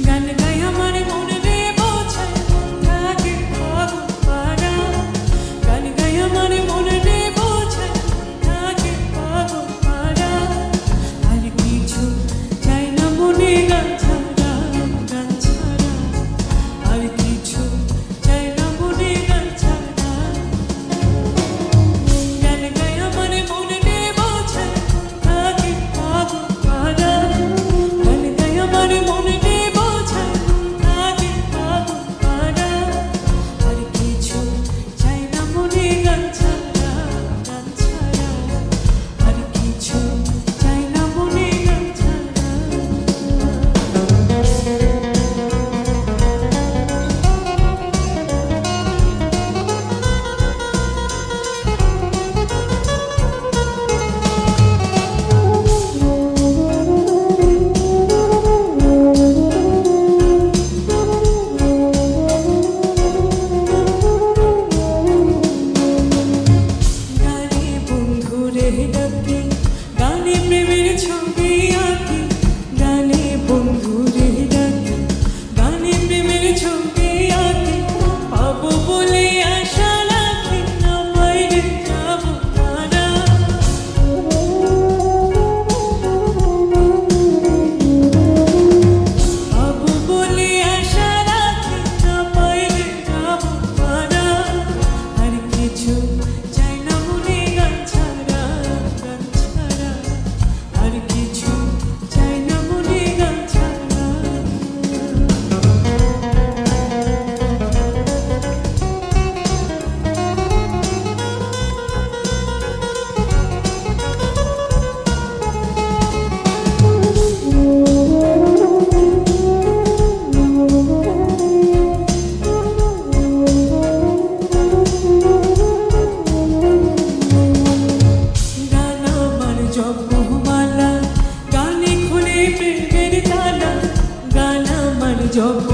গান গাই আমার মনে রে বোঝায় থাকে পাগল পারা, গান গাই আমার মনে রে বোঝায় থাকে পাগল পারা, আর কিছু চাই না মনে গান ছাড়া, গান ছাড়া আর কিছু চাই না মনে গান ছাড়া। গান গাই আমার মনে রে বোঝায় থাকে পাগল পারা, গান গাই আমার মনে রে বোঝায় থাকে পাগল পারা, আর কিছু চাই না মনে গান ছাড়া, গান ছাড়া আর কিছু চাই না মনে গান ছাড়া। গানে বন্ধুরে ডাকি, গানে প্রেমের ছবি আঁকি, গানে বন্ধুরে ডাকি, গানে প্রেমের ছবি আঁকি, পাবো বলে আশা রাখি না বাইরে যাবো তারা। পাবো বলে আশা রাখি না বাইরে যাবো তারা, আর কিছু চাই না মনে গান ছাড়া, গান ছাড়া আর কিছু চাই না মনে গান ছাড়া। গান আমার জপমালা, গানে খুলে প্রেমের তালা, গান আমার জপ